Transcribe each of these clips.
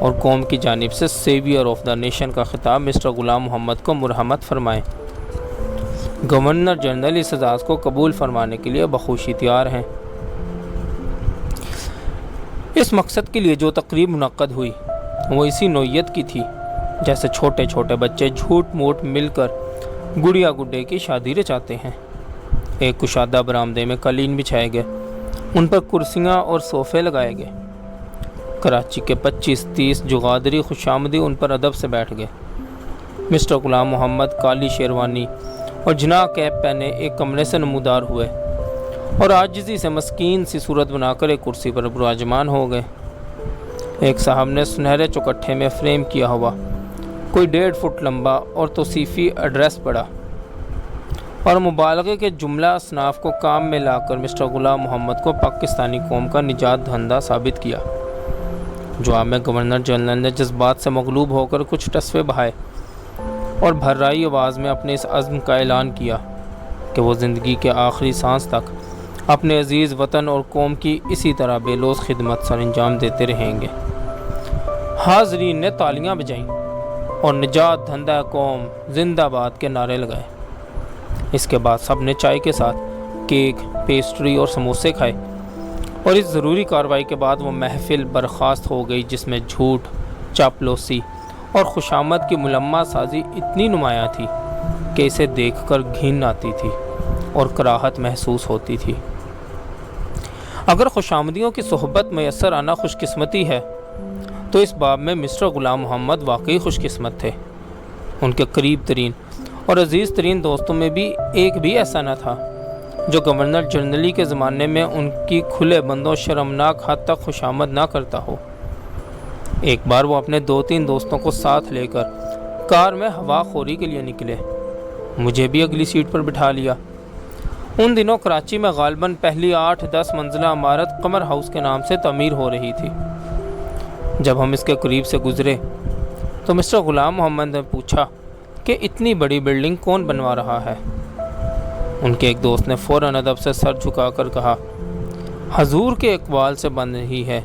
اور قوم کی جانب سے سیویئر آف دا نیشن کا خطاب مسٹر غلام محمد کو مرحمت فرمائیں۔ گورنر جنرل اس اعزاز کو قبول فرمانے کے لیے بخوشی تیار ہیں۔ اس مقصد کے لیے جو تقریب منعقد ہوئی وہ اسی نوعیت کی تھی جیسے چھوٹے چھوٹے بچے جھوٹ موٹ مل کر گڑیا گڈے کی شادی رچاتے ہیں۔ ایک کشادہ برآمدے میں قالین بچھائے گئے، ان پر کرسیاں اور صوفے لگائے گئے۔ کراچی کے 25-30 جغادری خوشامدی ان پر ادب سے بیٹھ گئے۔ مسٹر غلام محمد کالی شیروانی اور جناح کیپ پہنے ایک کمرے سے نمودار ہوئے اور عاجزی سے مسکین سی صورت بنا کر ایک کرسی پر براجمان ہو گئے۔ ایک صاحب نے سنہرے چوکٹھے میں فریم کیا ہوا کوئی 1.5 فٹ لمبا اور توصیفی ایڈریس پڑھا اور مبالغے کے جملہ اصناف کو کام میں لا کر مسٹر غلام محمد کو پاکستانی قوم کا نجات دہندہ ثابت کیا۔ جواب میں گورنر جنرل نے جذبات سے مغلوب ہو کر کچھ ٹسوے بہائے اور بھررائی آواز میں اپنے اس عزم کا اعلان کیا کہ وہ زندگی کے آخری سانس تک اپنے عزیز وطن اور قوم کی اسی طرح بے لوث خدمت سر انجام دیتے رہیں گے۔ حاضرین نے تالیاں بجائیں اور نجات دہندہ قوم زندہ باد کے نعرے لگائے۔ اس کے بعد سب نے چائے کے ساتھ کیک، پیسٹری اور سموسے کھائے اور اس ضروری کارروائی کے بعد وہ محفل برخاست ہو گئی جس میں جھوٹ، چاپلوسی اور خوشامد کی ملمہ سازی اتنی نمایاں تھی کہ اسے دیکھ کر گھن آتی تھی اور کراہت محسوس ہوتی تھی۔ اگر خوشامدیوں کی صحبت میسر آنا خوش قسمتی ہے تو اس باب میں مسٹر غلام محمد واقعی خوش قسمت تھے۔ ان کے قریب ترین اور عزیز ترین دوستوں میں بھی ایک بھی ایسا نہ تھا جو گورنر جنرلی کے زمانے میں ان کی کھلے بندوں شرمناک حد تک خوشامد نہ کرتا ہو۔ ایک بار وہ اپنے 2-3 دوستوں کو ساتھ لے کر کار میں ہوا خوری کے لیے نکلے۔ مجھے بھی اگلی سیٹ پر بٹھا لیا۔ ان دنوں کراچی میں غالباً پہلی 8-10 منزلہ عمارت قمر ہاؤس کے نام سے تعمیر ہو رہی تھی۔ جب ہم اس کے قریب سے گزرے تو مسٹر غلام محمد نے پوچھا کہ اتنی بڑی بلڈنگ کون بنوا رہا ہے؟ ان کے ایک دوست نے فوراً ادب سے سر جھکا کر کہا، حضور کے اقبال سے بن رہی ہے۔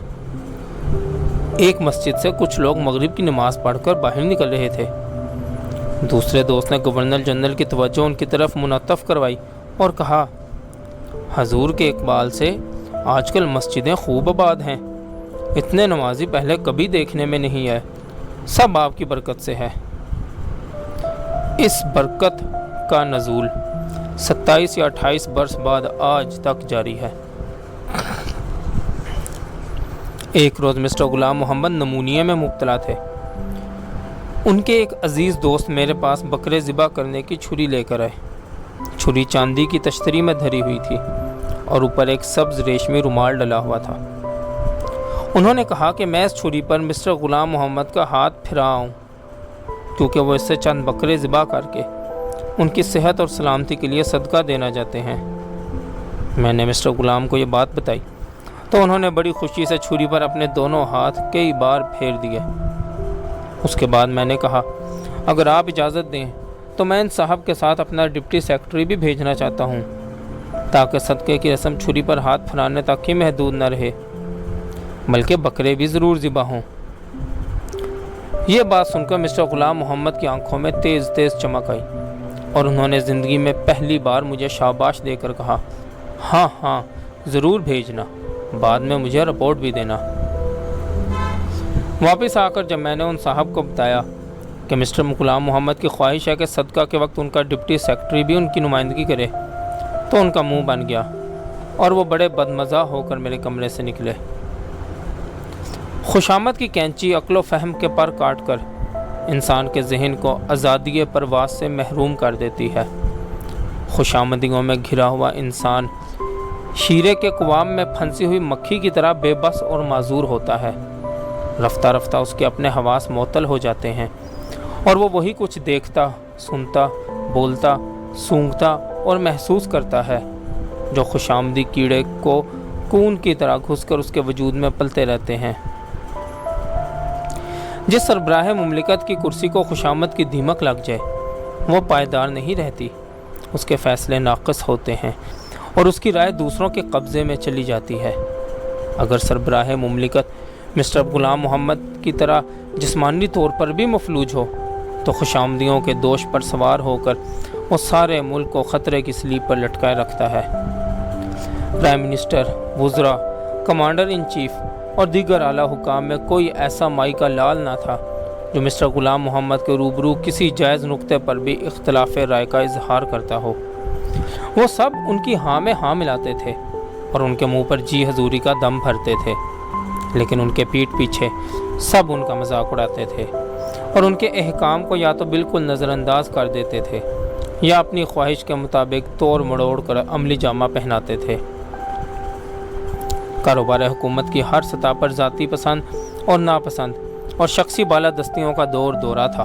ایک مسجد سے کچھ لوگ مغرب کی نماز پڑھ کر باہر نکل رہے تھے۔ دوسرے دوست نے گورنر جنرل کی توجہ ان کی طرف منعطف کروائی اور کہا، حضور کے اقبال سے آج کل مسجدیں خوب آباد ہیں، اتنے نمازی پہلے کبھی دیکھنے میں نہیں آئے، سب آپ کی برکت سے ہے۔ اس برکت کا نزول 27 یا 28 برس بعد آج تک جاری ہے۔ ایک روز مسٹر غلام محمد نمونیے میں مبتلا تھے۔ ان کے ایک عزیز دوست میرے پاس بکرے ذبح کرنے کی چھری لے کر آئے۔ چھری چاندی کی تشتری میں دھری ہوئی تھی اور اوپر ایک سبز ریشمی رومال ڈلا ہوا تھا۔ انہوں نے کہا کہ میں اس چھری پر مسٹر غلام محمد کا ہاتھ پھراؤں کیونکہ وہ اس سے چند بکرے ذبح کر کے ان کی صحت اور سلامتی کے لیے صدقہ دینا چاہتے ہیں۔ میں نے مسٹر غلام کو یہ بات بتائی تو انہوں نے بڑی خوشی سے چھری پر اپنے دونوں ہاتھ کئی بار پھیر دیے۔ اس کے بعد میں نے کہا، اگر آپ اجازت دیں تو میں ان صاحب کے ساتھ اپنا ڈپٹی سیکرٹری بھی بھیجنا چاہتا ہوں تاکہ صدقے کی رسم چھری پر ہاتھ پھرانے تک ہی محدود نہ رہے بلکہ بکرے بھی ضرور ذبح ہوں۔ یہ بات سن کر مسٹر غلام محمد کی آنکھوں میں تیز تیز چمک آئی اور انہوں نے زندگی میں پہلی بار مجھے شاباش دے کر کہا، ہاں ہاں ضرور بھیجنا، بعد میں مجھے رپورٹ بھی دینا۔ واپس آ کر جب میں نے ان صاحب کو بتایا کہ مسٹر غلام محمد کی خواہش ہے کہ صدقہ کے وقت ان کا ڈپٹی سیکرٹری بھی ان کی نمائندگی کرے تو ان کا منہ بن گیا اور وہ بڑے بدمزہ ہو کر میرے کمرے سے نکلے۔ خوشامد کی کینچی عقل و فہم کے پر کاٹ کر انسان کے ذہن کو آزادی پرواز سے محروم کر دیتی ہے۔ خوشامدیوں میں گھرا ہوا انسان شیرے کے کوام میں پھنسی ہوئی مکھی کی طرح بے بس اور معذور ہوتا ہے۔ رفتہ رفتہ اس کے اپنے حواس معطل ہو جاتے ہیں اور وہ وہی کچھ دیکھتا، سنتا، بولتا، سونگھتا اور محسوس کرتا ہے جو خوشامدی کیڑے کو کون کی طرح گھس کر اس کے وجود میں پلتے رہتے ہیں۔ جس سربراہ مملکت کی کرسی کو خوشامد کی دیمک لگ جائے وہ پائیدار نہیں رہتی، اس کے فیصلے ناقص ہوتے ہیں اور اس کی رائے دوسروں کے قبضے میں چلی جاتی ہے۔ اگر سربراہ مملکت مسٹر غلام محمد کی طرح جسمانی طور پر بھی مفلوج ہو تو خوشامدیوں کے دوش پر سوار ہو کر وہ سارے ملک کو خطرے کی سلیب پر لٹکائے رکھتا ہے۔ پرائم منسٹر، وزراء، کمانڈر ان چیف اور دیگر اعلیٰ حکام میں کوئی ایسا مائی کا لال نہ تھا جو مسٹر غلام محمد کے روبرو کسی جائز نقطے پر بھی اختلاف رائے کا اظہار کرتا ہو۔ وہ سب ان کی ہاں میں ہاں ملاتے تھے اور ان کے منہ پر جی حضوری کا دم بھرتے تھے، لیکن ان کے پیٹھ پیچھے سب ان کا مذاق اڑاتے تھے اور ان کے احکام کو یا تو بالکل نظر انداز کر دیتے تھے یا اپنی خواہش کے مطابق توڑ مڑوڑ کر عملی جامہ پہناتے تھے۔ کاروبار حکومت کی ہر سطح پر ذاتی پسند اور ناپسند اور شخصی بالادستیوں کا دور دورہ تھا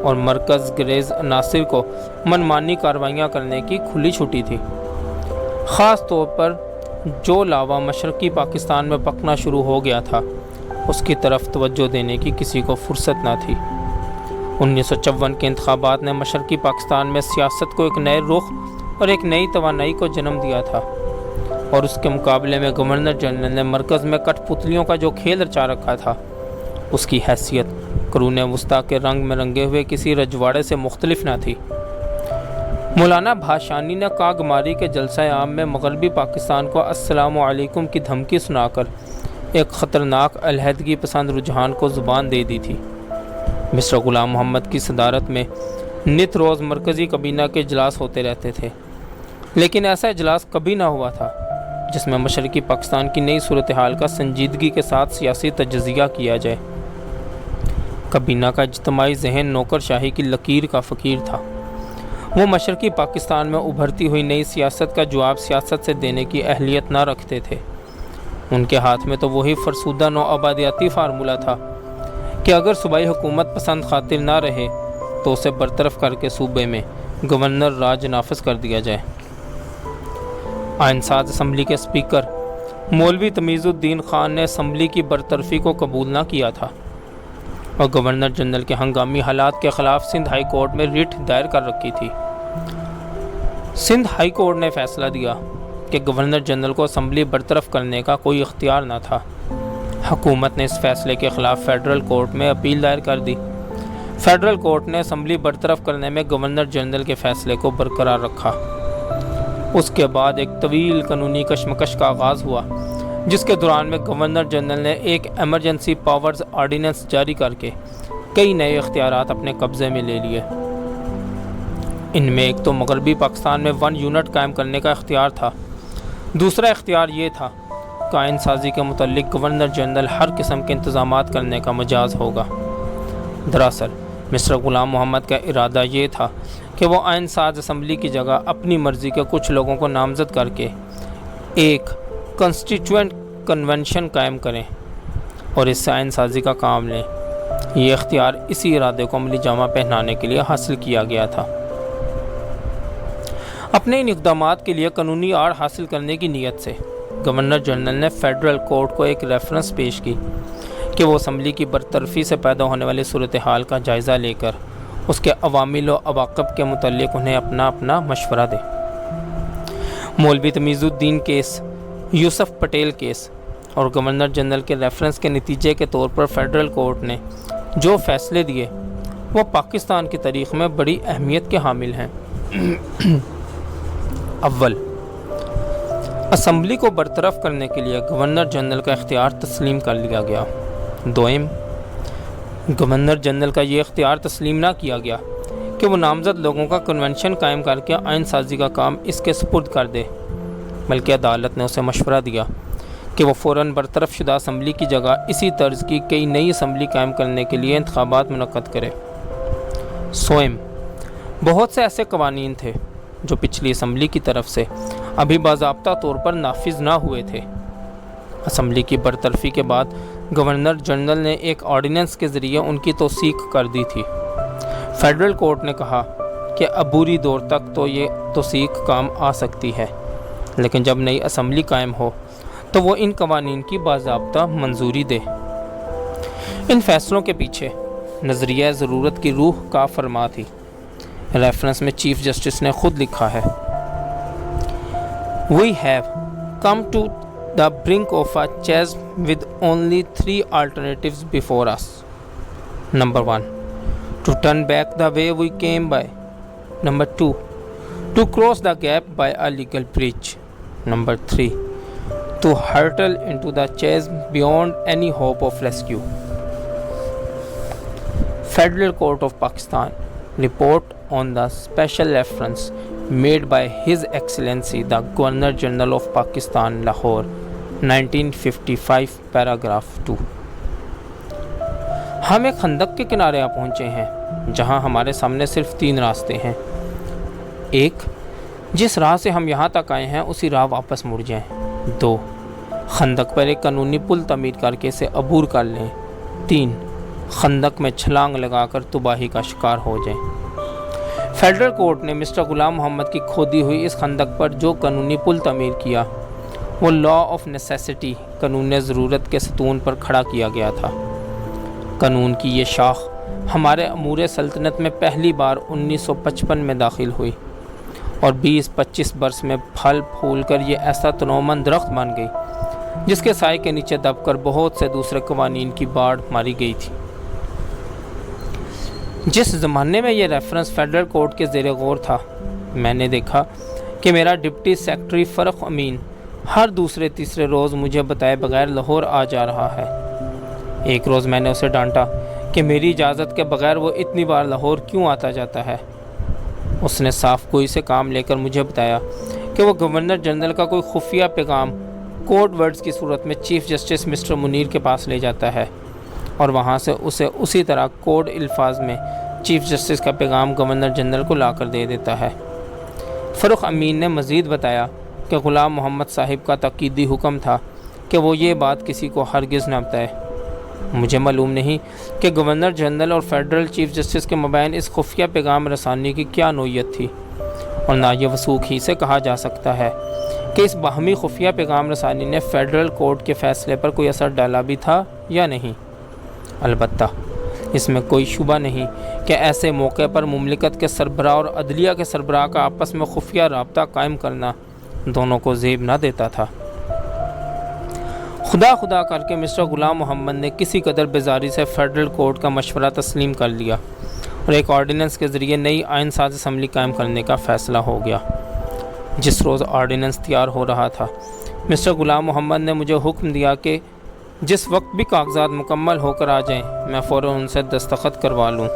اور مرکز گریز عناصر کو منمانی کارروائیاں کرنے کی کھلی چھٹی تھی۔ خاص طور پر جو لاوا مشرقی پاکستان میں پکنا شروع ہو گیا تھا اس کی طرف توجہ دینے کی کسی کو فرصت نہ تھی۔ 1954 کے انتخابات نے مشرقی پاکستان میں سیاست کو ایک نئے رخ اور ایک نئی توانائی کو جنم دیا تھا، اور اس کے مقابلے میں گورنر جنرل نے مرکز میں کٹ پتلیوں کا جو کھیل رچا رکھا تھا اس کی حیثیت قرون وسطیٰ کے رنگ میں رنگے ہوئے کسی رجواڑے سے مختلف نہ تھی۔ مولانا بھاشانی نے کاغماری کے جلسہ عام میں مغربی پاکستان کو السلام علیکم کی دھمکی سنا کر ایک خطرناک علیحدگی پسند رجحان کو زبان دے دی تھی۔ مسٹر غلام محمد کی صدارت میں نت روز مرکزی کابینہ کے اجلاس ہوتے رہتے تھے، لیکن ایسا اجلاس کبھی نہ ہوا تھا جس میں مشرقی پاکستان کی نئی صورتحال کا سنجیدگی کے ساتھ سیاسی تجزیہ کیا جائے۔ کابینہ کا اجتماعی ذہن نوکر شاہی کی لکیر کا فقیر تھا۔ وہ مشرقی پاکستان میں ابھرتی ہوئی نئی سیاست کا جواب سیاست سے دینے کی اہلیت نہ رکھتے تھے۔ ان کے ہاتھ میں تو وہی فرسودہ نو آبادیاتی فارمولہ تھا کہ اگر صوبائی حکومت پسند خاطر نہ رہے تو اسے برطرف کر کے صوبے میں گورنر راج نافذ کر دیا جائے۔ آئین ساز اسمبلی کے اسپیکر مولوی تمیز الدین خان نے اسمبلی کی برطرفی کو قبول نہ کیا تھا اور گورنر جنرل کے ہنگامی حالات کے خلاف سندھ ہائی کورٹ میں ریٹ دائر کر رکھی تھی۔ سندھ ہائی کورٹ نے فیصلہ دیا کہ گورنر جنرل کو اسمبلی برطرف کرنے کا کوئی اختیار نہ تھا۔ حکومت نے اس فیصلے کے خلاف فیڈرل کورٹ میں اپیل دائر کر دی۔ فیڈرل کورٹ نے اسمبلی برطرف کرنے میں گورنر جنرل کے فیصلے کو برقرار رکھا۔ اس کے بعد ایک طویل قانونی کشمکش کا آغاز ہوا جس کے دوران میں گورنر جنرل نے ایک ایمرجنسی پاورز آرڈیننس جاری کر کے کئی نئے اختیارات اپنے قبضے میں لے لیے۔ ان میں ایک تو مغربی پاکستان میں 1 یونٹ قائم کرنے کا اختیار تھا۔ دوسرا اختیار یہ تھا کہ آئین سازی کے متعلق گورنر جنرل ہر قسم کے انتظامات کرنے کا مجاز ہوگا۔ دراصل مسٹر غلام محمد کا ارادہ یہ تھا کہ وہ آئین ساز اسمبلی کی جگہ اپنی مرضی کے کچھ لوگوں کو نامزد کر کے ایک کنسٹیٹیوئنٹ کنونشن قائم کریں اور اس سے آئین سازی کا کام لیں۔ یہ اختیار اسی ارادے کو عملی جامہ پہنانے کے لیے حاصل کیا گیا تھا۔ اپنے ان اقدامات کے لیے قانونی آڑ حاصل کرنے کی نیت سے گورنر جنرل نے فیڈرل کورٹ کو ایک ریفرنس پیش کی کہ وہ اسمبلی کی برطرفی سے پیدا ہونے والی صورتحال کا جائزہ لے کر اس کے عوامل و عواقب کے متعلق انہیں اپنا مشورہ دے۔ مولوی تمیز الدین کیس، یوسف پٹیل کیس اور گورنر جنرل کے ریفرنس کے نتیجے کے طور پر فیڈرل کورٹ نے جو فیصلے دیے وہ پاکستان کی تاریخ میں بڑی اہمیت کے حامل ہیں۔ اول، اسمبلی کو برطرف کرنے کے لیے گورنر جنرل کا اختیار تسلیم کر لیا گیا۔ دوئم، گورنر جنرل کا یہ اختیار تسلیم نہ کیا گیا کہ وہ نامزد لوگوں کا کنونشن قائم کر کے آئین سازی کا کام اس کے سپرد کر دے، بلکہ عدالت نے اسے مشورہ دیا کہ وہ فوراً برطرف شدہ اسمبلی کی جگہ اسی طرز کی کئی نئی اسمبلی قائم کرنے کے لیے انتخابات منعقد کرے۔ سوئم، بہت سے ایسے قوانین تھے جو پچھلی اسمبلی کی طرف سے ابھی باضابطہ طور پر نافذ نہ ہوئے تھے۔ اسمبلی کی برطرفی کے بعد گورنر جنرل نے ایک آرڈیننس کے ذریعے ان کی توثیق کر دی تھی۔ فیڈرل کورٹ نے کہا کہ عبوری دور تک تو یہ توثیق کام آ سکتی ہے، لیکن جب نئی اسمبلی قائم ہو تو وہ ان قوانین کی باضابطہ منظوری دے۔ ان فیصلوں کے پیچھے نظریہ ضرورت کی روح کا فرما تھی۔ ریفرنس میں چیف جسٹس نے خود لکھا ہے، "We have come to the brink of a chasm with only 3 alternatives before us. Number 1, to turn back the way we came by. Number 2, to cross the gap by a legal bridge. Number 3, to hurtle into the chasm beyond any hope of rescue. Federal Court of Pakistan report on the special reference made by His Excellency the Governor General of Pakistan, Lahore, 1955, paragraph 2. ہم ایک خندق کے کنارے آ پہنچے ہیں جہاں ہمارے سامنے صرف 3 راستے ہیں. ایک، جس راہ سے ہم یہاں تک آئے ہیں اسی راہ واپس مڑ جائیں. 2، خندق پر ایک قانونی پل تعمیر کر کے اسے عبور کر لیں. 3، خندق میں چھلانگ لگا کر تباہی کا شکار ہو جائیں. فیڈرل کورٹ نے مسٹر غلام محمد کی کھودی ہوئی اس خندق پر جو قانونی پل تعمیر کیا وہ لا آف نیسیسٹی، قانون ضرورت کے ستون پر کھڑا کیا گیا تھا. قانون کی یہ شاخ ہمارے امور سلطنت میں پہلی بار 1955 میں داخل ہوئی اور 20-25 برس میں پھل پھول کر یہ ایسا تنومند درخت بن گئی جس کے سائے کے نیچے دب کر بہت سے دوسرے قوانین کی باڑ ماری گئی تھی. جس زمانے میں یہ ریفرنس فیڈرل کورٹ کے زیر غور تھا، میں نے دیکھا کہ میرا ڈپٹی سیکرٹری فرخ امین ہر دوسرے تیسرے روز مجھے بتائے بغیر لاہور آ جا رہا ہے. ایک روز میں نے اسے ڈانٹا کہ میری اجازت کے بغیر وہ اتنی بار لاہور کیوں آتا جاتا ہے. اس نے صاف گوئی سے کام لے کر مجھے بتایا کہ وہ گورنر جنرل کا کوئی خفیہ پیغام کوڈ ورڈز کی صورت میں چیف جسٹس مسٹر منیر کے پاس لے جاتا ہے اور وہاں سے اسے اسی طرح کوڈ الفاظ میں چیف جسٹس کا پیغام گورنر جنرل کو لا کر دے دیتا ہے. فرخ امین نے مزید بتایا کہ غلام محمد صاحب کا تاکیدی حکم تھا کہ وہ یہ بات کسی کو ہرگز نہ بتائے. مجھے معلوم نہیں کہ گورنر جنرل اور فیڈرل چیف جسٹس کے مابین اس خفیہ پیغام رسانی کی کیا نوعیت تھی، اور نہ یہ وثوق ہی سے کہا جا سکتا ہے کہ اس باہمی خفیہ پیغام رسانی نے فیڈرل کورٹ کے فیصلے پر کوئی اثر ڈالا بھی تھا یا نہیں. البتہ اس میں کوئی شبہ نہیں کہ ایسے موقع پر مملکت کے سربراہ اور عدلیہ کے سربراہ کا آپس میں خفیہ رابطہ قائم کرنا دونوں کو زیب نہ دیتا تھا. خدا کر کے مسٹر غلام محمد نے کسی قدر بیزاری سے فیڈرل کورٹ کا مشورہ تسلیم کر لیا اور ایک آرڈیننس کے ذریعے نئی آئین ساز اسمبلی قائم کرنے کا فیصلہ ہو گیا. جس روز آرڈیننس تیار ہو رہا تھا، مسٹر غلام محمد نے مجھے حکم دیا کہ جس وقت بھی کاغذات مکمل ہو کر آ جائیں میں فوراً ان سے دستخط کروا لوں.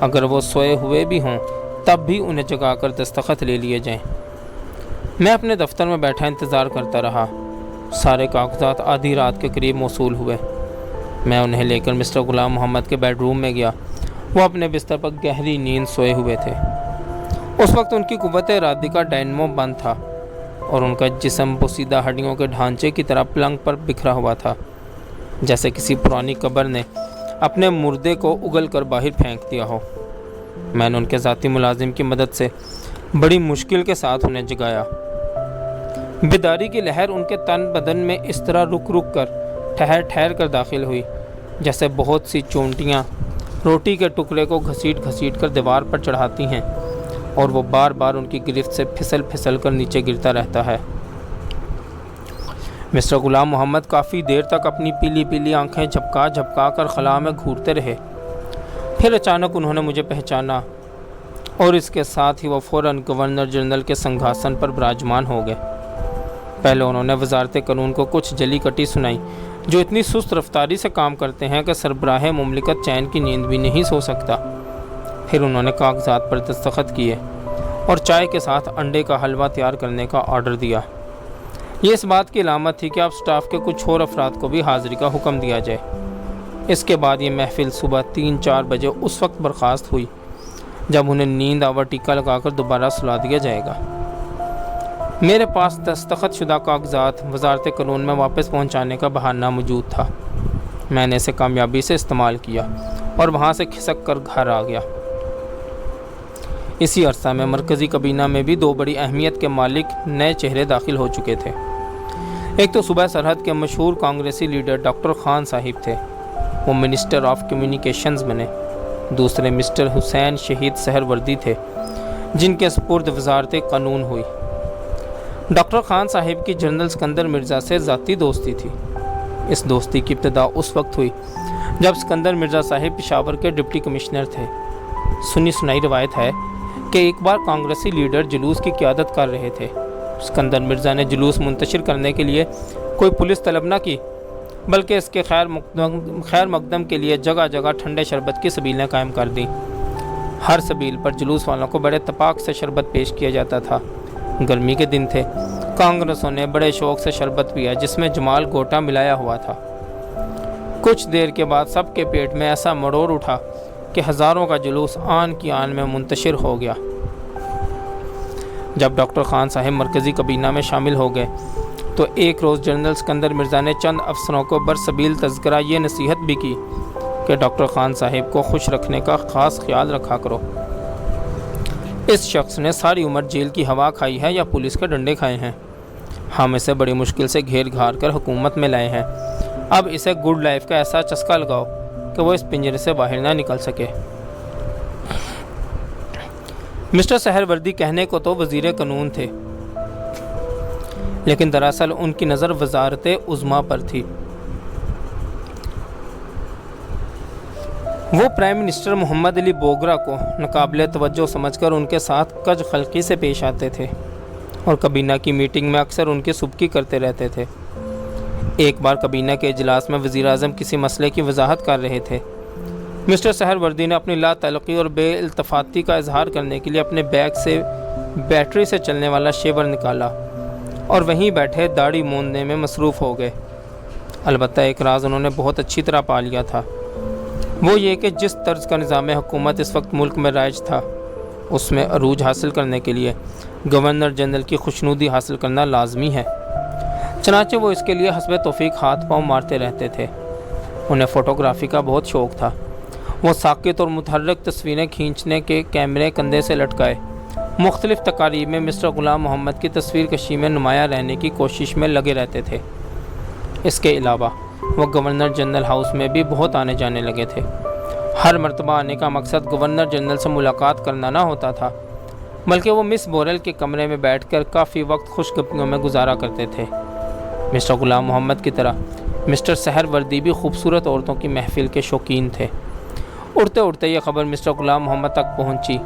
اگر وہ سوئے ہوئے بھی ہوں تب بھی انہیں جگا کر دستخط لے لیے جائیں. میں اپنے دفتر میں بیٹھا انتظار کرتا رہا. سارے کاغذات آدھی رات کے قریب موصول ہوئے. میں انہیں لے کر مسٹر غلام محمد کے بیڈ روم میں گیا. وہ اپنے بستر پر گہری نیند سوئے ہوئے تھے. اس وقت ان کی قوت ارادی کا ڈائنمو بند تھا اور ان کا جسم بوسیدہ ہڈیوں کے ڈھانچے کی طرح پلنگ پر بکھرا ہوا تھا، جیسے کسی پرانی قبر نے اپنے مردے کو اگل کر باہر پھینک دیا ہو. میں نے ان کے ذاتی ملازم کی مدد سے بڑی مشکل کے ساتھ انہیں جگایا. بیداری کی لہر ان کے تن بدن میں اس طرح رک رک کر ٹھہر کر داخل ہوئی جیسے بہت سی چونٹیاں روٹی کے ٹکڑے کو گھسیٹ کر دیوار پر چڑھاتی ہیں اور وہ بار بار ان کی گرفت سے پھسل کر نیچے گرتا رہتا ہے. مسٹر غلام محمد کافی دیر تک اپنی پیلی آنکھیں جھپکا کر خلا میں گھورتے رہے. پھر اچانک انہوں نے مجھے پہچانا اور اس کے ساتھ ہی وہ فوراً گورنر جنرل کے سنگھاسن پر براجمان ہو گئے. پہلے انہوں نے وزارت قانون کو کچھ جلی کٹی سنائی جو اتنی سست رفتاری سے کام کرتے ہیں کہ سربراہ مملکت چین کی نیند بھی نہیں سو سکتا. پھر انہوں نے کاغذات پر دستخط کیے اور چائے کے ساتھ انڈے کا حلوہ تیار کرنے کا آرڈر دیا. یہ اس بات کی علامت تھی کہ اب سٹاف کے کچھ اور افراد کو بھی حاضری کا حکم دیا جائے. اس کے بعد یہ محفل صبح 3-4 بجے اس وقت برخاست ہوئی جب انہیں نیند آور ٹیکا لگا کر دوبارہ سلا دیا جائے گا. میرے پاس دستخط شدہ کاغذات وزارت قانون میں واپس پہنچانے کا بہانہ موجود تھا. میں نے اسے کامیابی سے استعمال کیا اور وہاں سے کھسک کر گھر آ گیا. اسی عرصہ میں مرکزی کابینہ میں بھی 2 بڑی اہمیت کے مالک نئے چہرے داخل ہو چکے تھے. ایک تو صوبہ سرحد کے مشہور کانگریسی لیڈر ڈاکٹر خان صاحب تھے. وہ منسٹر آف کمیونیکیشنز بنے. دوسرے مسٹر حسین شہید سہروردی تھے جن کے سپرد وزارت قانون ہوئی. ڈاکٹر خان صاحب کی جنرل سکندر مرزا سے ذاتی دوستی تھی۔ اس دوستی کی ابتدا اس وقت ہوئی جب سکندر مرزا صاحب پشاور کے ڈپٹی کمشنر تھے۔ سنی سنائی روایت ہے کہ ایک بار کانگریسی لیڈر جلوس کی قیادت کر رہے تھے۔ سکندر مرزا نے جلوس منتشر کرنے کے لیے کوئی پولیس طلب نہ کی، بلکہ اس کے خیر مقدم کے لیے جگہ جگہ ٹھنڈے شربت کی سبیلیں قائم کر دیں۔ ہر سبیل پر جلوس والوں کو بڑے اتفاق سے شربت پیش کیا جاتا تھا۔ گرمی کے دن تھے، کانگریسوں نے بڑے شوق سے شربت پیا جس میں جمال گوٹا ملایا ہوا تھا۔ کچھ دیر کے بعد سب کے پیٹ میں ایسا مڑوڑ اٹھا کہ ہزاروں کا جلوس آن کی آن میں منتشر ہو گیا۔ جب ڈاکٹر خان صاحب مرکزی کابینہ میں شامل ہو گئے تو ایک روز جنرل سکندر مرزا نے چند افسروں کو برسبیل تذکرہ یہ نصیحت بھی کی کہ ڈاکٹر خان صاحب کو خوش رکھنے کا خاص خیال رکھا کرو۔ اس شخص نے ساری عمر جیل کی ہوا کھائی ہے یا پولیس کے ڈنڈے کھائے ہیں۔ ہم اسے بڑی مشکل سے گھیر گھار کر حکومت میں لائے ہیں۔ اب اسے گڈ لائف کا ایسا چسکا لگاؤ کہ وہ اس پنجرے سے باہر نہ نکل سکے۔ مسٹر سہروردی کہنے کو تو وزیر قانون تھے، لیکن دراصل ان کی نظر وزارت عظمیٰ پر تھی۔ وہ پرائم منسٹر محمد علی بوگرا کو ناقابل توجہ سمجھ کر ان کے ساتھ کج خلقی سے پیش آتے تھے اور کابینہ کی میٹنگ میں اکثر ان کی سبکی کرتے رہتے تھے۔ ایک بار کابینہ کے اجلاس میں وزیر اعظم کسی مسئلے کی وضاحت کر رہے تھے۔ مسٹر سہروردی نے اپنی لا تعلقی اور بے التفاتی کا اظہار کرنے کے لیے اپنے بیگ سے بیٹری سے چلنے والا شیور نکالا اور وہیں بیٹھے داڑھی موننے میں مصروف ہو گئے۔ البتہ ایک راز انہوں نے بہت اچھی طرح پا لیا تھا، وہ یہ کہ جس طرز کا نظام حکومت اس وقت ملک میں رائج تھا، اس میں عروج حاصل کرنے کے لیے گورنر جنرل کی خوشنودی حاصل کرنا لازمی ہے۔ چنانچہ وہ اس کے لیے حسب توفیق ہاتھ پاؤں مارتے رہتے تھے۔ انہیں فوٹوگرافی کا بہت شوق تھا۔ وہ ساکت اور متحرک تصویریں کھینچنے کے کیمرے کندھے سے لٹکائے مختلف تقاریب میں مسٹر غلام محمد کی تصویر کشی میں نمایاں رہنے کی کوشش میں لگے رہتے تھے۔ اس کے علاوہ وہ گورنر جنرل ہاؤس میں بھی بہت آنے جانے لگے تھے۔ ہر مرتبہ آنے کا مقصد گورنر جنرل سے ملاقات کرنا نہ ہوتا تھا، بلکہ وہ مس بورل کے کمرے میں بیٹھ کر کافی وقت خوش گپیوں میں گزارا کرتے تھے۔ مسٹر غلام محمد کی طرح مسٹر سہروردی بھی خوبصورت عورتوں کی محفل کے شوقین تھے۔ اڑتے اڑتے یہ خبر مسٹر غلام محمد تک پہنچی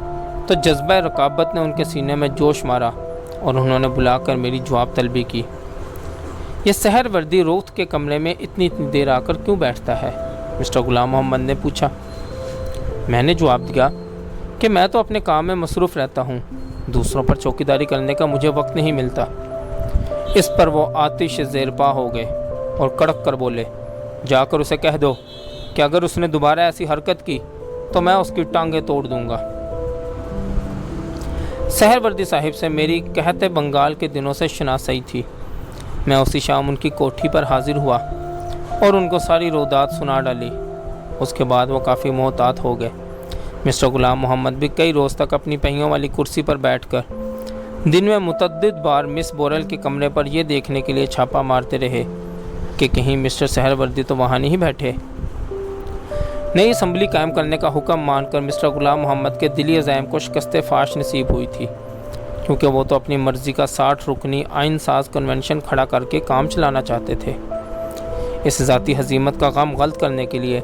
تو جذبہ رقابت نے ان کے سینے میں جوش مارا اور انہوں نے بلا کر میری جواب طلبی کی۔ یہ سہروردی روخت کے کمرے میں اتنی دیر آ کر کیوں بیٹھتا ہے؟ مسٹر غلام محمد نے پوچھا۔ میں نے جواب دیا کہ میں تو اپنے کام میں مصروف رہتا ہوں، دوسروں پر چوکیداری کرنے کا مجھے وقت نہیں ملتا۔ اس پر وہ آتش زیر پا ہو گئے اور کڑک کر بولے، جا کر اسے کہہ دو کہ اگر اس نے دوبارہ ایسی حرکت کی تو میں اس کی ٹانگیں توڑ دوں گا۔ سہروردی صاحب سے میری قحط بنگال کے دنوں سے شناسائی تھی۔ میں اسی شام ان کی کوٹھی پر حاضر ہوا اور ان کو ساری رودات سنا ڈالی۔ اس کے بعد وہ کافی محتاط ہو گئے۔ مسٹر غلام محمد بھی کئی روز تک اپنی پہیوں والی کرسی پر بیٹھ کر دن میں متعدد بار مس بورل کے کمرے پر یہ دیکھنے کے لیے چھاپا مارتے رہے کہ کہیں مسٹر سہروردی تو وہاں نہیں بیٹھے۔ نئی اسمبلی قائم کرنے کا حکم مان کر مسٹر غلام محمد کے دلی عزائم کو شکست فاش نصیب ہوئی تھی، کیونکہ وہ تو اپنی مرضی کا 60 رکنی آئین ساز کنونشن کھڑا کر کے کام چلانا چاہتے تھے۔ اس ذاتی ہزیمت کا غم غلط کرنے کے لیے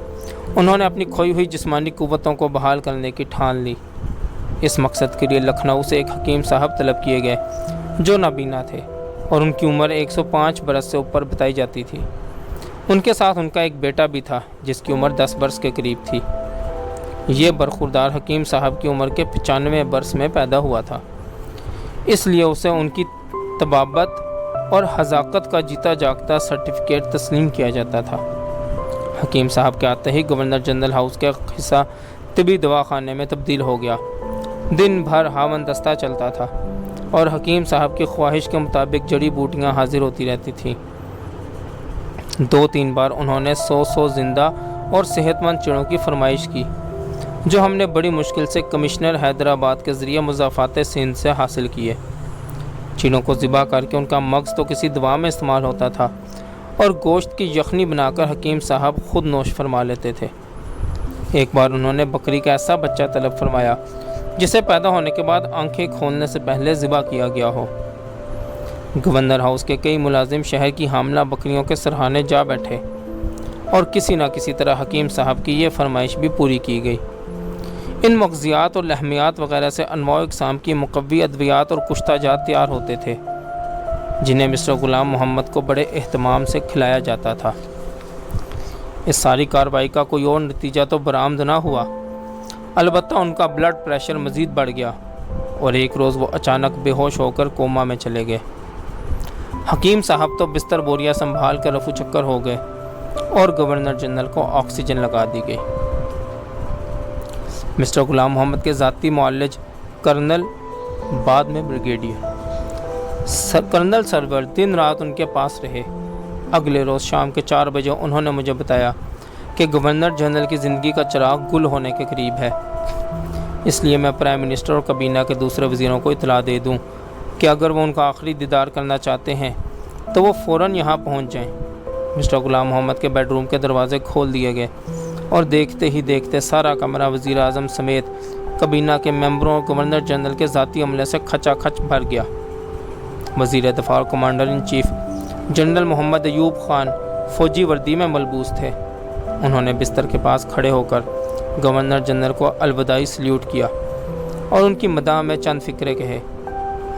انہوں نے اپنی کھوئی ہوئی جسمانی قوتوں کو بحال کرنے کی ٹھان لی۔ اس مقصد کے لیے لکھنؤ سے ایک حکیم صاحب طلب کیے گئے جو نابینا تھے اور ان کی عمر 105 برس سے اوپر بتائی جاتی تھی۔ ان کے ساتھ ان کا ایک بیٹا بھی تھا جس کی عمر 10 برس کے قریب تھی۔ یہ برخوردار حکیم صاحب کی عمر کے 95 برس میں پیدا ہوا تھا، اس لیے اسے ان کی طبابت اور حذاقت کا جیتا جاگتا سرٹیفکیٹ تسلیم کیا جاتا تھا۔ حکیم صاحب کے آتے ہی گورنر جنرل ہاؤس کا حصہ طبی دواخانے میں تبدیل ہو گیا۔ دن بھر ہاون دستہ چلتا تھا اور حکیم صاحب کی خواہش کے مطابق جڑی بوٹیاں حاضر ہوتی رہتی تھیں۔ 2-3 بار انہوں نے 100 زندہ اور صحت مند چڑوں کی فرمائش کی جو ہم نے بڑی مشکل سے کمشنر حیدرآباد کے ذریعے مضافات سندھ سے حاصل کیے۔ چڑوں کو ذبح کر کے ان کا مغز تو کسی دوا میں استعمال ہوتا تھا اور گوشت کی یخنی بنا کر حکیم صاحب خود نوش فرما لیتے تھے۔ ایک بار انہوں نے بکری کا ایسا بچہ طلب فرمایا جسے پیدا ہونے کے بعد آنکھیں کھولنے سے پہلے ذبح کیا گیا ہو۔ گورنر ہاؤس کے کئی ملازم شہر کی حاملہ بکریوں کے سرحانے جا بیٹھے اور کسی نہ کسی طرح حکیم صاحب کی یہ فرمائش بھی پوری کی گئی۔ ان مغزیات اور لحمیات وغیرہ سے انواع اقسام کی مقوی ادویات اور کشتہ جات تیار ہوتے تھے، جنہیں مسٹر غلام محمد کو بڑے اہتمام سے کھلایا جاتا تھا۔ اس ساری کارروائی کا کوئی اور نتیجہ تو برآمد نہ ہوا، البتہ ان کا بلڈ پریشر مزید بڑھ گیا اور ایک روز وہ اچانک بے ہوش ہو کر کوما میں چلے گئے۔ حکیم صاحب تو بستر بوریا سنبھال کر رفو چکر ہو گئے اور گورنر جنرل کو آکسیجن لگا دی گئی۔ مسٹر غلام محمد کے ذاتی معالج کرنل، بعد میں بریگیڈیئر کرنل سرور دن رات ان کے پاس رہے۔ اگلے روز شام کے 4 بجے انہوں نے مجھے بتایا کہ گورنر جنرل کی زندگی کا چراغ گل ہونے کے قریب ہے، اس لیے میں پرائم منسٹر اور کابینہ کے دوسرے وزیروں کو اطلاع دے دوں کہ اگر وہ ان کا آخری دیدار کرنا چاہتے ہیں تو وہ فوراً یہاں پہنچ جائیں۔ مسٹر غلام محمد کے بیڈ روم کے دروازے کھول دیے گئے اور دیکھتے ہی دیکھتے سارا کمرہ وزیر اعظم سمیت کابینہ کے ممبروں اور گورنر جنرل کے ذاتی عملے سے کھچا کھچ بھر گیا۔ وزیر دفاع اور کمانڈر ان چیف جنرل محمد ایوب خان فوجی وردی میں ملبوس تھے۔ انہوں نے بستر کے پاس کھڑے ہو کر گورنر جنرل کو الوداعی سلیوٹ کیا اور ان کی مداح میں چند فقرے کہے۔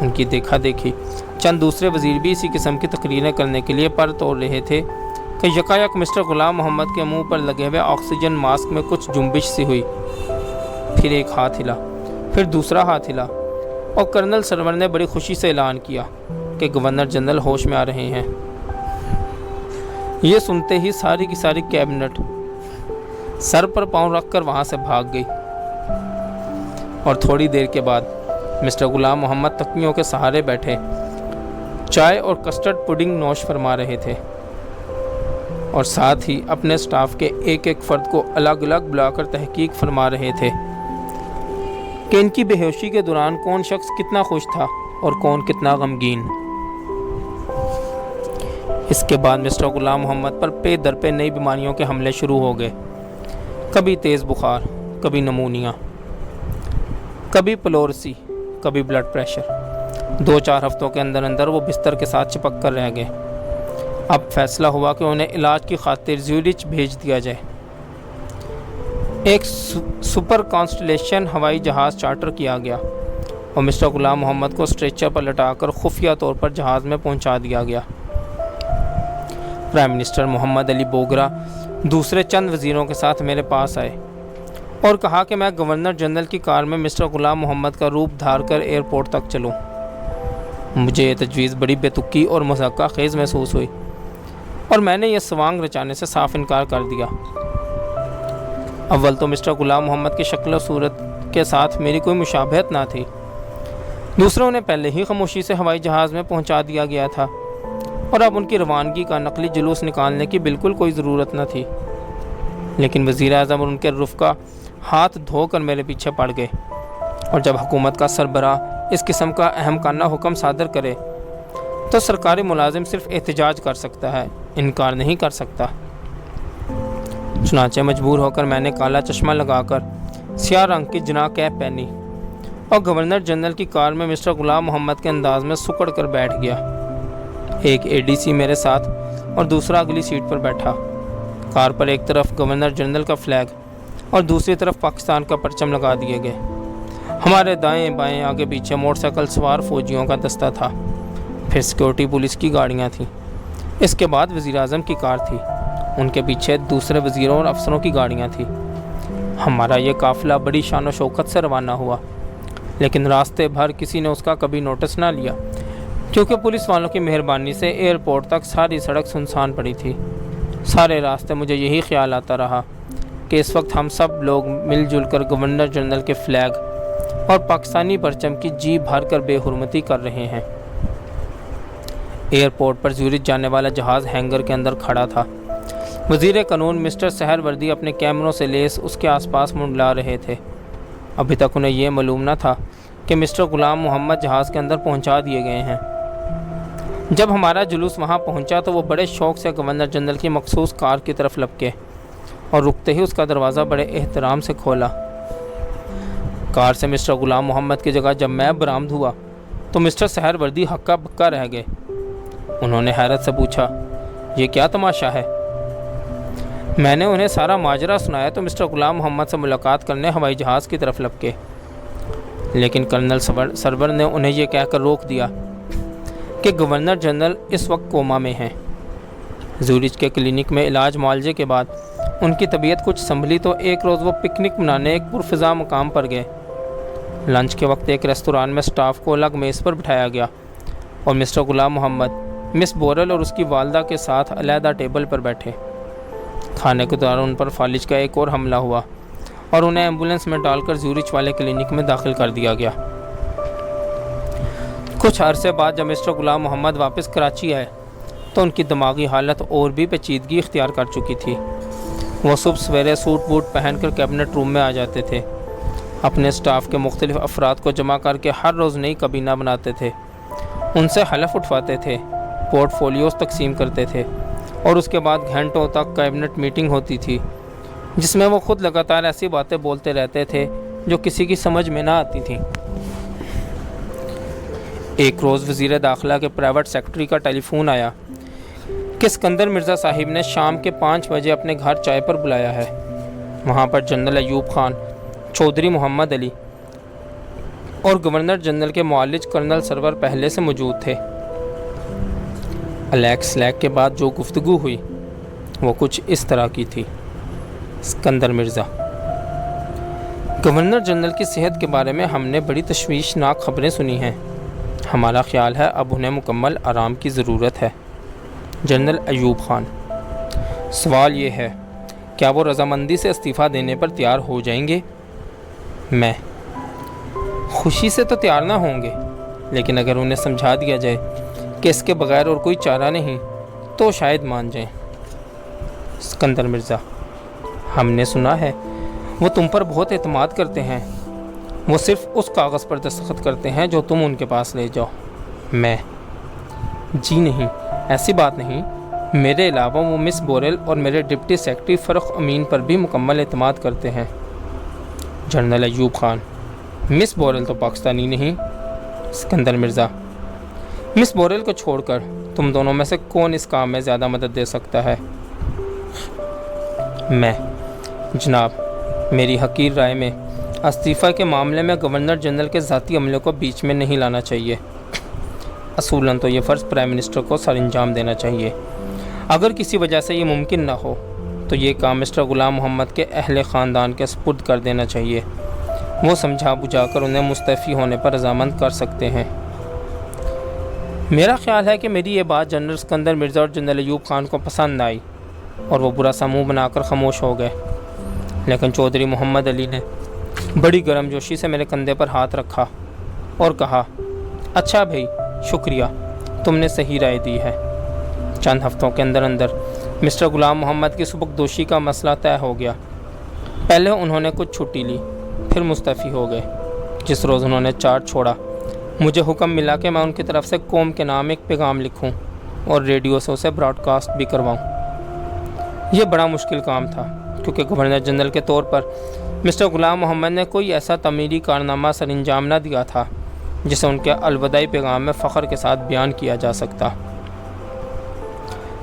ان کی دیکھا دیکھی چند دوسرے وزیر بھی اسی قسم کی تقریریں کرنے کے لیے پر توڑ رہے تھے کہ یکایک مسٹر غلام محمد کے منہ پر لگے ہوئے آکسیجن ماسک میں کچھ جنبش سی ہوئی، پھر ایک ہاتھ ہلا، پھر دوسرا ہاتھ ہلا اور کرنل سرور نے بڑی خوشی سے اعلان کیا کہ گورنر جنرل ہوش میں آ رہے ہیں۔ یہ سنتے ہی ساری کی ساری کیبنٹ سر پر پاؤں رکھ کر وہاں سے بھاگ گئی اور تھوڑی دیر کے بعد مسٹر غلام محمد تکیوں کے سہارے بیٹھے چائے اور کسٹرڈ پڈنگ نوش فرما رہے تھے اور ساتھ ہی اپنے سٹاف کے ایک ایک فرد کو الگ الگ بلا کر تحقیق فرما رہے تھے کہ ان کی بے ہوشی کے دوران کون شخص کتنا خوش تھا اور کون کتنا غمگین۔ اس کے بعد مسٹر غلام محمد پر پے در پے نئی بیماریوں کے حملے شروع ہو گئے، کبھی تیز بخار، کبھی نمونیا، کبھی پلورسی، کبھی بلڈ پریشر۔ 2-4 ہفتوں کے اندر اندر وہ بستر کے ساتھ چپک کر رہ گئے۔ اب فیصلہ ہوا کہ انہیں علاج کی خاطر زیورچ بھیج دیا جائے۔ ایک سپر کانسٹلیشن ہوائی جہاز چارٹر کیا گیا اور مسٹر غلام محمد کو اسٹریچر پر لٹا کر خفیہ طور پر جہاز میں پہنچا دیا گیا۔ پرائم منسٹر محمد علی بوگرا دوسرے چند وزیروں کے ساتھ میرے پاس آئے اور کہا کہ میں گورنر جنرل کی کار میں مسٹر غلام محمد کا روپ دھار کر ایئرپورٹ تک چلوں۔ مجھے یہ تجویز بڑی بے تکی اور مضحکہ خیز محسوس ہوئی اور میں نے یہ سوانگ رچانے سے صاف انکار کر دیا۔ اول تو مسٹر غلام محمد کی شکل و صورت کے ساتھ میری کوئی مشابہت نہ تھی، دوسروں نے پہلے ہی خاموشی سے ہوائی جہاز میں پہنچا دیا گیا تھا اور اب ان کی روانگی کا نقلی جلوس نکالنے کی بالکل کوئی ضرورت نہ تھی۔ لیکن وزیر اعظم اور ان کے رفقا ہاتھ دھو کر میرے پیچھے پڑ گئے اور جب حکومت کا سربراہ اس قسم کا اہم کانہ حکم صادر کرے تو سرکاری ملازم صرف احتجاج کر سکتا ہے، انکار نہیں کر سکتا۔ چنانچہ مجبور ہو کر میں نے کالا چشمہ لگا کر سیاہ رنگ کی جناح کیپ پہنی اور گورنر جنرل کی کار میں مسٹر غلام محمد کے انداز میں سکڑ کر بیٹھ گیا۔ ایک اے ڈی سی میرے ساتھ اور دوسرا اگلی سیٹ پر بیٹھا۔ کار پر ایک طرف گورنر جنرل کا فلیگ اور دوسری طرف پاکستان کا پرچم لگا دیے گئے۔ ہمارے دائیں بائیں آگے پیچھے موٹر سائیکل سوار فوجیوں کا دستہ تھا، پھر سیکورٹی پولیس کی گاڑیاں تھیں، اس کے بعد وزیر اعظم کی کار تھی، ان کے پیچھے دوسرے وزیروں اور افسروں کی گاڑیاں تھیں۔ ہمارا یہ قافلہ بڑی شان و شوکت سے روانہ ہوا، لیکن راستے بھر کسی نے اس کا کبھی نوٹس نہ لیا، کیونکہ پولیس والوں کی مہربانی سے ایئرپورٹ تک ساری سڑک سنسان پڑی تھی۔ سارے راستے مجھے یہی خیال آتا رہا کہ اس وقت ہم سب لوگ مل جل کر گورنر جنرل کے فلیگ اور پاکستانی پرچم کی جی بھر کر بے حرمتی کر رہے ہیں۔ ایئرپورٹ پر زیورچ جانے والا جہاز ہینگر کے اندر کھڑا تھا۔ وزیر قانون مسٹر سہر وردی اپنے کیمروں سے لیس اس کے آس پاس منڈلا رہے تھے۔ ابھی تک انہیں یہ معلوم نہ تھا کہ مسٹر غلام محمد جہاز کے اندر پہنچا دیے گئے ہیں۔ جب ہمارا جلوس وہاں پہنچا تو وہ بڑے شوق سے گورنر جنرل کی مخصوص کار کی طرف لپکے اور رکتے ہی اس کا دروازہ بڑے احترام سے کھولا۔ کار سے مسٹر غلام محمد کی جگہ جب میں برآمد ہوا تو مسٹر سہر وردی ہکا بکا رہ گئے انہوں نے حیرت سے پوچھا، یہ کیا تماشا ہے؟ میں نے انہیں سارا ماجرا سنایا تو مسٹر غلام محمد سے ملاقات کرنے ہوائی جہاز کی طرف لپکے، لیکن کرنل سرور نے انہیں یہ کہہ کر روک دیا کہ گورنر جنرل اس وقت کوما میں ہیں۔ زورچ کے کلینک میں علاج معالجے کے بعد ان کی طبیعت کچھ سنبھلی تو ایک روز وہ پکنک منانے ایک پرفضا مقام پر گئے۔ لنچ کے وقت ایک ریستوران میں سٹاف کو الگ میز پر بٹھایا گیا اور مسٹر غلام محمد مس بورل اور اس کی والدہ کے ساتھ علیحدہ ٹیبل پر بیٹھے۔ کھانے کے دوران ان پر فالج کا ایک اور حملہ ہوا اور انہیں ایمبولینس میں ڈال کر زورچ والے کلینک میں داخل کر دیا گیا۔ کچھ عرصے بعد جب مسٹر غلام محمد واپس کراچی آئے تو ان کی دماغی حالت اور بھی پیچیدگی اختیار کر چکی تھی۔ وہ صبح سویرے سوٹ بوٹ پہن کر کیبنٹ روم میں آ جاتے تھے، اپنے سٹاف کے مختلف افراد کو جمع کر کے ہر روز نئی کابینہ بناتے تھے، ان سے حلف اٹھواتے تھے، پورٹ فولیوز تقسیم کرتے تھے اور اس کے بعد گھنٹوں تک کیبنٹ میٹنگ ہوتی تھی جس میں وہ خود لگاتار ایسی باتیں بولتے رہتے تھے جو کسی کی سمجھ میں نہ آتی تھیں۔ ایک روز وزیر داخلہ کے پرائیویٹ سیکرٹری کا ٹیلی فون آیا کہ اسکندر مرزا صاحب نے شام کے 5 بجے اپنے گھر چائے پر بلایا ہے۔ وہاں پر جنرل ایوب خان، چودھری محمد علی اور گورنر جنرل کے معالج کرنل سرور پہلے سے موجود تھے۔ الیکس لیک کے بعد جو گفتگو ہوئی وہ کچھ اس طرح کی تھی۔ اسکندر مرزا: گورنر جنرل کی صحت کے بارے میں ہم نے بڑی تشویشناک خبریں سنی ہیں، ہمارا خیال ہے اب انہیں مکمل آرام کی ضرورت ہے۔ جنرل ایوب خان: سوال یہ ہے کیا وہ رضامندی سے استعفیٰ دینے پر تیار ہو جائیں گے؟ میں: خوشی سے تو تیار نہ ہوں گے، لیکن اگر انہیں سمجھا دیا جائے کہ اس کے بغیر اور کوئی چارہ نہیں تو شاید مان جائیں۔ اسکندر مرزا: ہم نے سنا ہے وہ تم پر بہت اعتماد کرتے ہیں، وہ صرف اس کاغذ پر دستخط کرتے ہیں جو تم ان کے پاس لے جاؤ۔ میں: جی نہیں، ایسی بات نہیں، میرے علاوہ وہ مس بورل اور میرے ڈپٹی سیکرٹری فرخ امین پر بھی مکمل اعتماد کرتے ہیں۔ جنرل ایوب خان: مس بورل تو پاکستانی نہیں۔ اسکندر مرزا: مس بورل کو چھوڑ کر تم دونوں میں سے کون اس کام میں زیادہ مدد دے سکتا ہے؟ میں: جناب، میری حقیر رائے میں استعفیٰ کے معاملے میں گورنر جنرل کے ذاتی عملے کو بیچ میں نہیں لانا چاہیے۔ اصولاً تو یہ فرض پرائم منسٹر کو سر انجام دینا چاہیے۔ اگر کسی وجہ سے یہ ممکن نہ ہو تو یہ کام مسٹر غلام محمد کے اہل خاندان کے سپرد کر دینا چاہیے، وہ سمجھا بجھا کر انہیں مستعفی ہونے پر رضامند کر سکتے ہیں۔ میرا خیال ہے کہ میری یہ بات جنرل اسکندر مرزا اور جنرل ایوب خان کو پسند نہ آئی اور وہ برا سا منہ بنا کر خاموش ہو گئے، لیکن چودھری محمد علی نے بڑی گرم جوشی سے میرے کندھے پر ہاتھ رکھا اور کہا، اچھا بھائی، شکریہ، تم نے صحیح رائے دی ہے۔ چند ہفتوں کے اندر اندر مسٹر غلام محمد کی سبکدوشی کا مسئلہ طے ہو گیا۔ پہلے انہوں نے کچھ چھٹی لی، پھر مستعفی ہو گئے۔ جس روز انہوں نے چارج چھوڑا، مجھے حکم ملا کہ میں ان کی طرف سے قوم کے نام ایک پیغام لکھوں اور ریڈیو سے اسے براڈ کاسٹ بھی کرواؤں۔ یہ بڑا مشکل کام تھا کیونکہ گورنر جنرل کے طور پر مسٹر غلام محمد نے کوئی ایسا تعمیری کارنامہ سر انجام نہ دیا تھا جسے ان کے الوداعی پیغام میں فخر کے ساتھ بیان کیا جا سکتا۔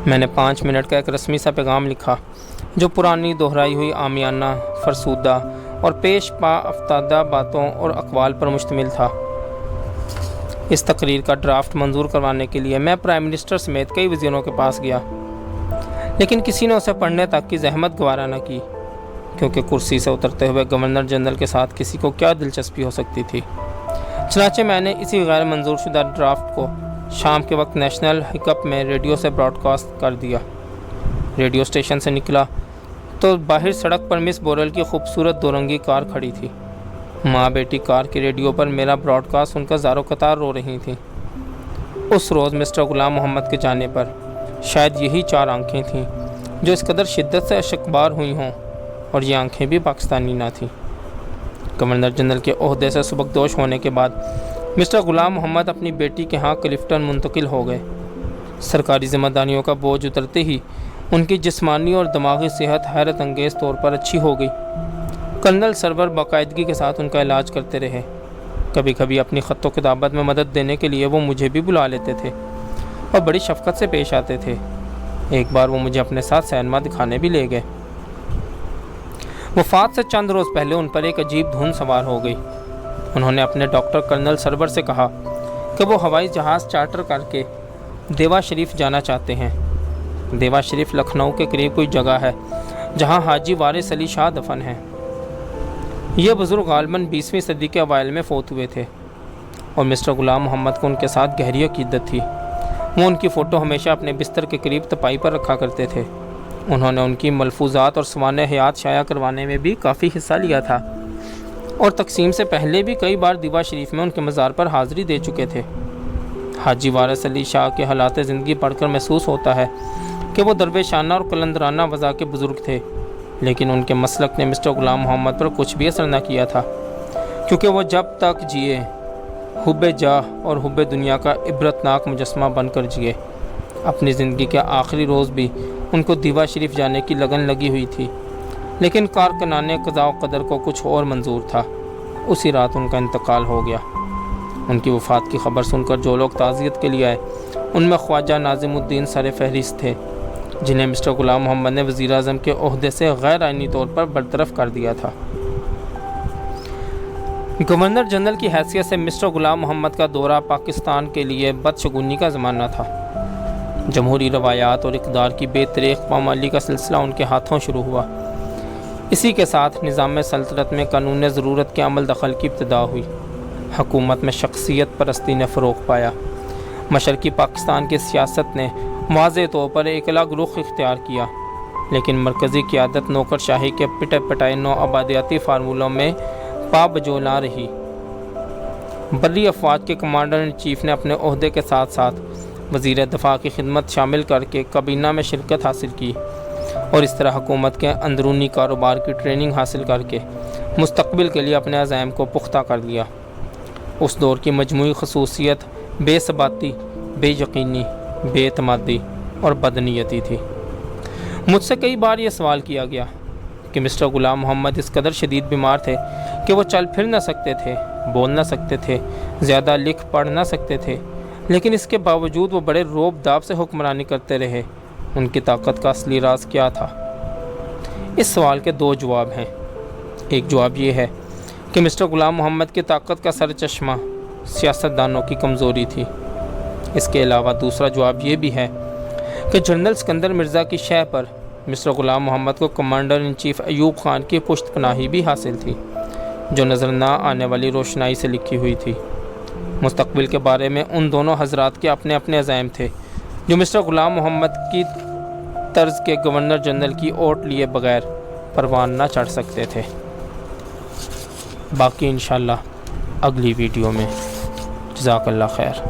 میں نے 5 منٹ کا ایک رسمی سا پیغام لکھا جو پرانی دہرائی ہوئی عامیانہ، فرسودہ اور پیش پا افتادہ باتوں اور اقوال پر مشتمل تھا۔ اس تقریر کا ڈرافٹ منظور کروانے کے لیے میں پرائم منسٹر سمیت کئی وزیروں کے پاس گیا، لیکن کسی نے اسے پڑھنے تک کی زحمت گوارا نہ کی، کیونکہ کرسی سے اترتے ہوئے گورنر جنرل کے ساتھ کسی کو کیا دلچسپی ہو سکتی تھی۔ چنانچہ میں نے اسی غیر منظور شدہ ڈرافٹ کو شام کے وقت نیشنل ہکپ میں ریڈیو سے براڈ کاسٹ کر دیا۔ ریڈیو اسٹیشن سے نکلا تو باہر سڑک پر مس بورل کی خوبصورت دورنگی کار کھڑی تھی۔ ماں بیٹی کار کے ریڈیو پر میرا براڈ کاسٹ سن کر زارو قطار رو رہی تھیں۔ اس روز مسٹر غلام محمد کے جانے پر شاید یہی 4 آنکھیں تھیں جو اس قدر شدت سے اشکبار ہوئی ہوں، اور یہ آنکھیں بھی پاکستانی نہ تھیں۔ گورنر جنرل کے عہدے سے سبکدوش ہونے کے بعد مسٹر غلام محمد اپنی بیٹی کے ہاں کلفٹن منتقل ہو گئے۔ سرکاری ذمہ داریوں کا بوجھ اترتے ہی ان کی جسمانی اور دماغی صحت حیرت انگیز طور پر اچھی ہو گئی۔ کرنل سرور باقاعدگی کے ساتھ ان کا علاج کرتے رہے۔ کبھی کبھی اپنی خط و کتابت میں مدد دینے کے لیے وہ مجھے بھی بلا لیتے تھے۔ اور بڑی شفقت سے پیش آتے تھے۔ ایک بار وہ مجھے اپنے ساتھ سینما دکھانے بھی لے گئے۔ وفات سے چند روز پہلے ان پر ایک عجیب دھن سوار ہو گئی۔ انہوں نے اپنے ڈاکٹر کرنل سرور سے کہا کہ وہ ہوائی جہاز چارٹر کر کے دیوا شریف جانا چاہتے ہیں۔ دیوا شریف لکھنؤ کے قریب کوئی جگہ ہے جہاں حاجی وارث علی شاہ دفن ہیں۔ یہ بزرگ غالباً 20ویں صدی کے اوائل میں فوت ہوئے تھے اور مسٹر غلام محمد کو ان کے ساتھ گہری عقیدت تھی۔ وہ ان کی فوٹو ہمیشہ اپنے بستر کے قریب تپائی پر رکھا کرتے تھے۔ انہوں نے ان کی ملفوظات اور سوانح حیات شائع کروانے میں بھی کافی حصہ لیا تھا اور تقسیم سے پہلے بھی کئی بار دیوا شریف میں ان کے مزار پر حاضری دے چکے تھے۔ حاجی وارث علی شاہ کے حالات زندگی پڑھ کر محسوس ہوتا ہے کہ وہ درویشانہ اور قلندرانہ وضع کے بزرگ تھے، لیکن ان کے مسلک نے مسٹر غلام محمد پر کچھ بھی اثر نہ کیا تھا، کیونکہ وہ جب تک جیے حب جاہ اور حب دنیا کا عبرتناک مجسمہ بن کر جیے۔ اپنی زندگی کے آخری روز بھی ان کو دیوا شریف جانے کی لگن لگی ہوئی تھی، لیکن کارکنان قضاء و قدر کو کچھ اور منظور تھا۔ اسی رات ان کا انتقال ہو گیا۔ ان کی وفات کی خبر سن کر جو لوگ تعزیت کے لیے آئے ان میں خواجہ ناظم الدین سر فہرست تھے، جنہیں مسٹر غلام محمد نے وزیر اعظم کے عہدے سے غیر آئینی طور پر برطرف کر دیا تھا۔ گورنر جنرل کی حیثیت سے مسٹر غلام محمد کا دورہ پاکستان کے لیے بدشگونی کا زمانہ تھا۔ جمہوری روایات اور اقدار کی بے طریق پامالی کا سلسلہ ان کے ہاتھوں شروع ہوا۔ اسی کے ساتھ نظام سلطنت میں قانون ضرورت کے عمل دخل کی ابتدا ہوئی۔ حکومت میں شخصیت پرستی نے فروغ پایا۔ مشرقی پاکستان کی سیاست نے واضح طور پر ایک الگ رخ اختیار کیا، لیکن مرکزی قیادت نوکر شاہی کے پٹے پٹائے نو آبادیاتی فارمولوں میں پابجو نہ رہی۔ بری افواج کے کمانڈر ان چیف نے اپنے عہدے کے ساتھ ساتھ وزیر دفاع کی خدمت شامل کر کے کابینہ میں شرکت حاصل کی اور اس طرح حکومت کے اندرونی کاروبار کی ٹریننگ حاصل کر کے مستقبل کے لیے اپنے عزائم کو پختہ کر لیا۔ اس دور کی مجموعی خصوصیت بے ثباتی، بے یقینی، بے اعتمادی اور بدنیتی تھی۔ مجھ سے کئی بار یہ سوال کیا گیا کہ مسٹر غلام محمد اس قدر شدید بیمار تھے کہ وہ چل پھر نہ سکتے تھے، بول نہ سکتے تھے، زیادہ لکھ پڑھ نہ سکتے تھے، لیکن اس کے باوجود وہ بڑے روب داب سے حکمرانی کرتے رہے۔ ان کی طاقت کا اصلی راز کیا تھا؟ اس سوال کے دو جواب ہیں۔ ایک جواب یہ ہے کہ مسٹر غلام محمد کی طاقت کا سر چشمہ سیاستدانوں کی کمزوری تھی۔ اس کے علاوہ دوسرا جواب یہ بھی ہے کہ جنرل اسکندر مرزا کی شہ پر مسٹر غلام محمد کو commander in chief Ayub Khan کی پشت پناہی بھی حاصل تھی، جو نظر نہ آنے والی روشنائی سے لکھی ہوئی تھی۔ مستقبل کے بارے میں ان دونوں حضرات کے اپنے اپنے عزائم تھے، جو مسٹر غلام محمد کی طرز کے گورنر جنرل کی اوٹ لیے بغیر پروان نہ چڑھ سکتے تھے۔ باقی انشاءاللہ اگلی ویڈیو میں۔ جزاک اللہ خیر۔